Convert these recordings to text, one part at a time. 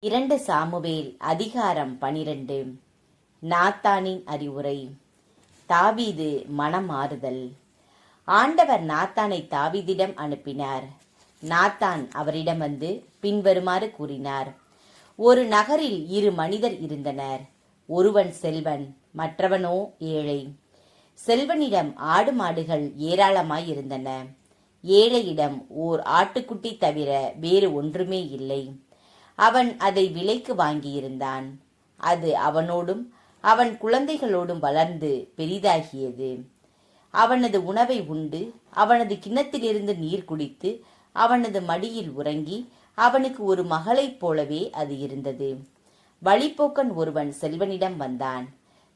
2 Samuel அதிகாரம் 12. நாத்தானின் அறிவுரை. தாவீது மனமாறுதல். ஆண்டவர் நாத்தானை தாவீதிடம் அனுப்பினார். நாத்தான் அவரிடம் வந்து பின்வருமாறு கூறினார். ஒரு நகரில் 2 மனிதர் இருந்தனர். ஒருவன் செல்வன், மற்றவனோ ஏழை. செல்வனிடம் ஆடு மாடுகள் ஏராளமாயிருந்தன. ஏழையிடம் ஓர் ஆட்டுக்குட்டி தவிர வேறு ஒன்றுமே இல்லை. அவன் அதை விலைக்கு வாங்கியிருந்தான். அது அவனோடும் அவன் குழந்தைகளோடும் வளர்ந்து பெரிதாகியது. அவனது உணவை உண்டு, அவனது கிண்ணத்திலிருந்து நீர் குடித்து, அவனது மடியில் உறங்கி, அவனுக்கு ஒரு மகளைப் போலவே அது இருந்தது. வழிப்போக்கன் ஒருவன் செல்வனிடம் வந்தான்.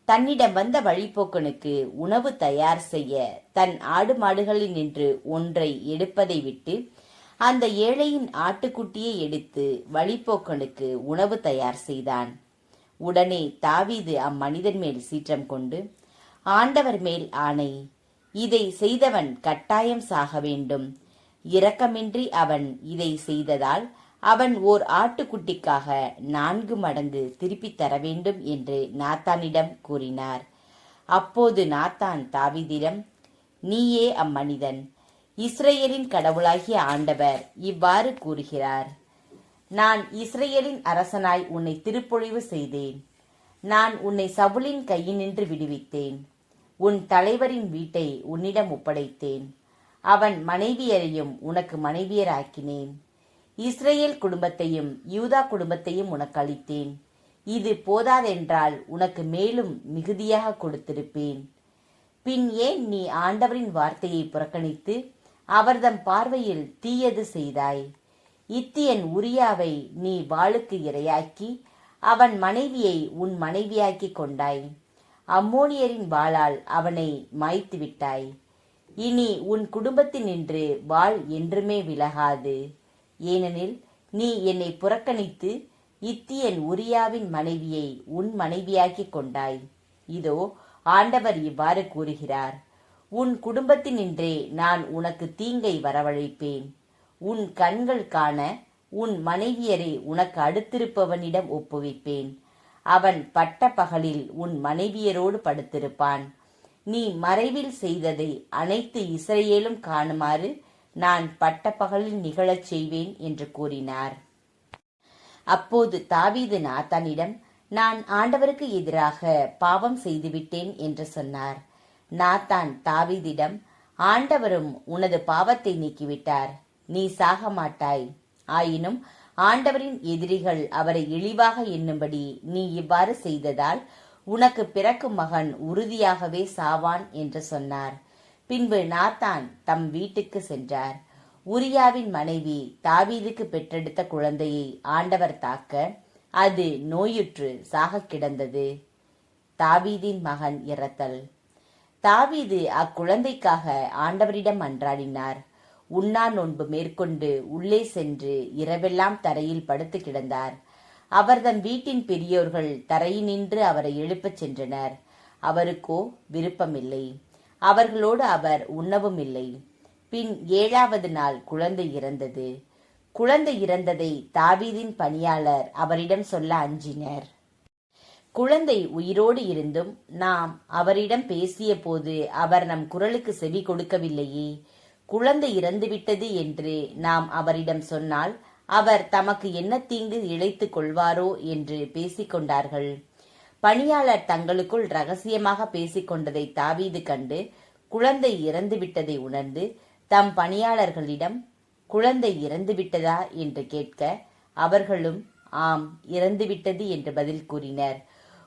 தன்னிடம் வந்த வழிப்போக்கனுக்கு உணவு தயார் செய்ய தன் ஆடு மாடுகளில் நின்று ஒன்றை எடுப்பதை விட்டு அந்த ஏழையின் ஆட்டுக்குட்டியை எடுத்து வழிப்போக்கனுக்கு உணவு தயார் செய்தான். உடனே தாவீது அம்மனிதன் மேல் சீற்றம் கொண்டு, ஆண்டவர் மேல் ஆணை, இதை செய்தவன் கட்டாயம் சாக வேண்டும். இரக்கமின்றி அவன் இதை செய்ததால் அவன் ஓர் ஆட்டுக்குட்டிக்காக 4 மடங்கு திருப்பித் தர வேண்டும் என்று நாத்தானிடம் கூறினார். அப்போது நாத்தான் தாவீதிடம், நீயே அம்மனிதன். இஸ்ரேலின் கடவுளாகிய ஆண்டவர் இவ்வாறு கூறுகிறார். நான் இஸ்ரேலின் அரசனாய் உன்னை திருப்பொழிவு செய்தேன். நான் உன்னை சவுலின் கையினின்று விடுவித்தேன். உன் தலைவரின் வீட்டை உன்னிடம் ஒப்படைத்தேன். அவன் மனைவியரையும் உனக்கு மனைவியராக்கினேன். இஸ்ரேல் குடும்பத்தையும் யூதா குடும்பத்தையும் உனக்கு அளித்தேன். இது போதாதென்றால் உனக்கு மேலும் மிகுதியாக கொடுத்திருப்பேன். பின் ஏன் நீ ஆண்டவரின் வார்த்தையை புறக்கணித்து அவர்தம் பார்வையில் தீயது செய்தாய்? இத்தியன் உரியாவை நீ வாளுக்கு இரையாக்கி அவன் மனைவியை உன் மனைவியாக்கி கொண்டாய். அம்மோனியரின் வாளால் அவனை மாய்த்து விட்டாய். இனி உன் குடும்பத்தினின்று வாள் என்றுமே விலகாது. ஏனெனில் நீ என்னை புறக்கணித்து இத்தியன் உரியாவின் மனைவியை உன் மனைவியாக்கி கொண்டாய். இதோ ஆண்டவர் இவ்வாறு கூறுகிறார். உன் குடும்பத்தினின்றே நான் உனக்கு தீங்கை வரவழைப்பேன். உன் கண்கள் காண உன் மனைவியரை உனக்கு அடுத்திருப்பவனிடம் ஒப்புவிப்பேன். அவன் பட்ட பகலில் உன் மனைவியரோடு படுத்திருப்பான். நீ மறைவில் செய்ததை அனைத்து இஸ்ரேலும் காணுமாறு நான் பட்ட பகலில் நிகழச் செய்வேன் என்று கூறினார். அப்போது தாவீது நாத்தானிடம், நான் ஆண்டவருக்கு எதிராக பாவம் செய்துவிட்டேன் என்று சொன்னார். நாத்தான் தாவீதிடம், ஆண்டவரும் உனது பாவத்தை நீக்கிவிட்டார். நீ சாக மாட்டாய். ஆயினும் ஆண்டவரின் எதிரிகள் அவரை இழிவாக எண்ணும்படி நீ இவ்வாறு செய்ததால் உனக்கு பிறக்கும் மகன் உறுதியாகவே சாவான் என்று சொன்னார். பின்பு நாத்தான் தம் வீட்டுக்கு சென்றார். உரியாவின் மனைவி தாவீதுக்கு பெற்றெடுத்த குழந்தையை ஆண்டவர் தாக்க அது நோயுற்று சாக கிடந்தது. தாவீதின் மகன் இறத்தல். தாவீது அக்குழந்தைக்காக ஆண்டவரிடம் மன்றாடினார். உண்ணா நோன்பு மேற்கொண்டு உள்ளே சென்று இரவெல்லாம் தரையில் படுத்து கிடந்தார். அவர்தம் வீட்டின் பெரியோர்கள் தரையினின்று அவரை எழுப்பச் சென்றனர். அவருக்கோ விருப்பமில்லை. அவர்களோடு அவர் உண்ணவும் இல்லை. பின் 7வது நாள் குழந்தை இறந்தது. குழந்தை இறந்ததை தாவீதின் பணியாளர் அவரிடம் சொல்ல அஞ்சினர். குழந்தை உயிரோடு இருந்தும் நாம் அவரிடம் பேசிய போது அவர் நம் குரலுக்கு செவி கொடுக்கவில்லையே. குழந்தை இறந்துவிட்டது என்று நாம் அவரிடம் சொன்னால் அவர் தமக்கு என்ன தீங்கு இழைத்துக் கொள்வாரோ என்று பேசிக்கொண்டார்கள். பணியாளர் தங்களுக்குள் ரகசியமாக பேசிக்கொண்டதை தாவீது கண்டு குழந்தை இறந்துவிட்டதை உணர்ந்து தம் பணியாளர்களிடம், குழந்தை இறந்துவிட்டதா என்று கேட்க அவர்களும் ஆம், இறந்துவிட்டது என்று பதில் கூறினர்.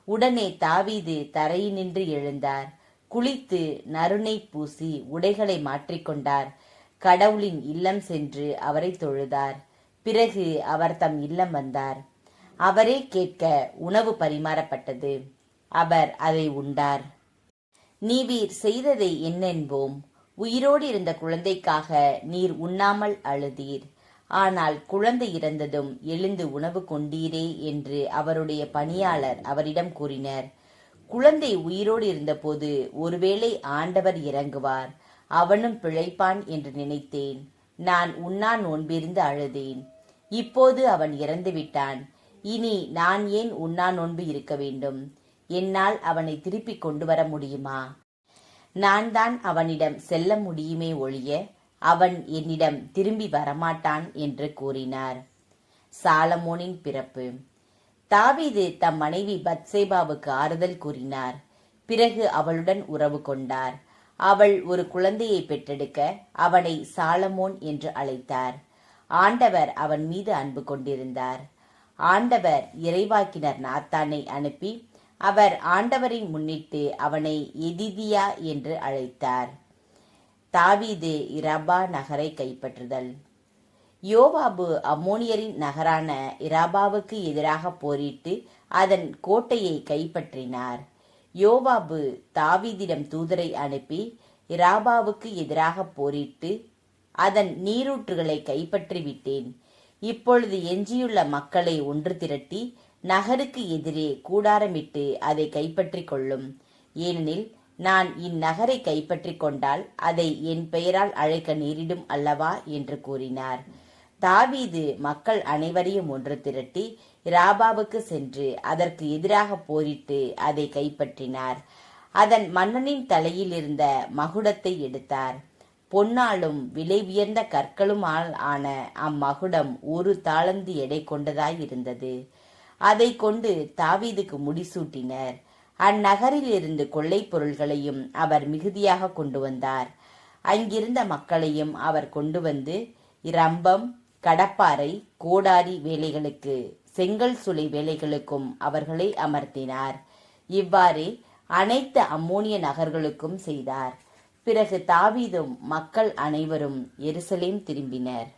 உடனே தாவீது தரையினின்று எழுந்தார். குளித்து நறுநெய் பூசி உடைகளை மாற்றிக்கொண்டார். கடவுளின் இல்லம் சென்று அவரை தொழுதார். பிறகு அவர் தம் இல்லம் வந்தார். அவரே கேட்க உணவு பரிமாறப்பட்டது. அவர் அதை உண்டார். நீர் செய்ததை என்னென்போம்? உயிரோடு இருந்த குழந்தைக்காக நீர் உண்ணாமல் அழுதீர். ஆனால் குழந்தை இறந்ததும் எழுந்து உணவு கொண்டீரே என்று அவருடைய பணியாளர் அவரிடம் கூறினர். குழந்தை உயிரோடு இருந்தபோது ஒருவேளை ஆண்டவர் இறங்குவார், அவனும் பிழைப்பான் என்று நினைத்தேன். நான் உண்ணா நோன்பிருந்து அழுதேன். இப்போது அவன் இறந்துவிட்டான். இனி நான் ஏன் உண்ணா நோன்பு இருக்க வேண்டும்? என்னால் அவனை திருப்பிக் கொண்டு வர முடியுமா? நான் தான் அவனிடம் செல்ல முடியுமே ஒழிய அவன் என்னிடம் திரும்பி வரமாட்டான் என்று கூறினார். சாலமோனின் பிறப்பு. தாவீது தம் மனைவி பத்சேபாவுக்கு ஆறுதல் கூறினார். பிறகு அவளுடன் உறவு கொண்டார். அவள் ஒரு குழந்தையை பெற்றெடுக்க அவனை சாலமோன் என்று அழைத்தார். ஆண்டவர் அவன் மீது அன்பு கொண்டிருந்தார். ஆண்டவர் இறைவாக்கினர் நாத்தானை அனுப்பி அவர் ஆண்டவரை முன்னிட்டு அவனை எதிதியா என்று அழைத்தார். தாவீது இரபா நகரை கைப்பற்றுதல். யோவாபு அம்மோனியரின் நகரான இரபாவுக்கு எதிராக போரிட்டு அதன் கோட்டையை கைப்பற்றினார். யோவாபு தாவீதிடம் தூதரை அனுப்பி இரபாவுக்கு எதிராக போரிட்டு அதன் நீரூற்றுகளை கைப்பற்றிவிட்டேன். இப்பொழுது எஞ்சியுள்ள மக்களை ஒன்று திரட்டி நகருக்கு எதிரே கூடாரமிட்டு அதை கைப்பற்றி கொள்ளும். ஏனெனில் நான் இந்நகரை கைப்பற்றி கொண்டால் அதை என் பெயரால் அழைக்க நேரிடும் அல்லவா என்று கூறினார். தாவீது மக்கள் அனைவரையும் ஒன்று திரட்டி ராபாவுக்கு சென்று அதற்கு எதிராக போரிட்டு அதை கைப்பற்றினார். அதன் மன்னனின் தலையில் இருந்த மகுடத்தை எடுத்தார். பொன்னாலும் விலை உயர்ந்த கற்களுமால் ஆன அம்மகுடம் 1 தாலந்து எடை கொண்டதாயிருந்தது. அதை கொண்டு தாவீதுக்கு முடிசூட்டினர். அந்நகரில் இருந்து கொள்ளை பொருள்களையும் அவர் மிகுதியாக கொண்டு வந்தார். அங்கிருந்த மக்களையும் அவர் கொண்டு வந்து இரம்பம், கடப்பாரை, கோடாரி வேலைகளுக்கு செங்கல் சுளை வேலைகளுக்கும் அவர்களை அமர்த்தினார். இவ்வாறே அனைத்து அம்மோனிய நகர்களுக்கும் செய்தார். பிறகு தாவீதும் மக்கள் அனைவரும் எருசலேம் திரும்பினர்.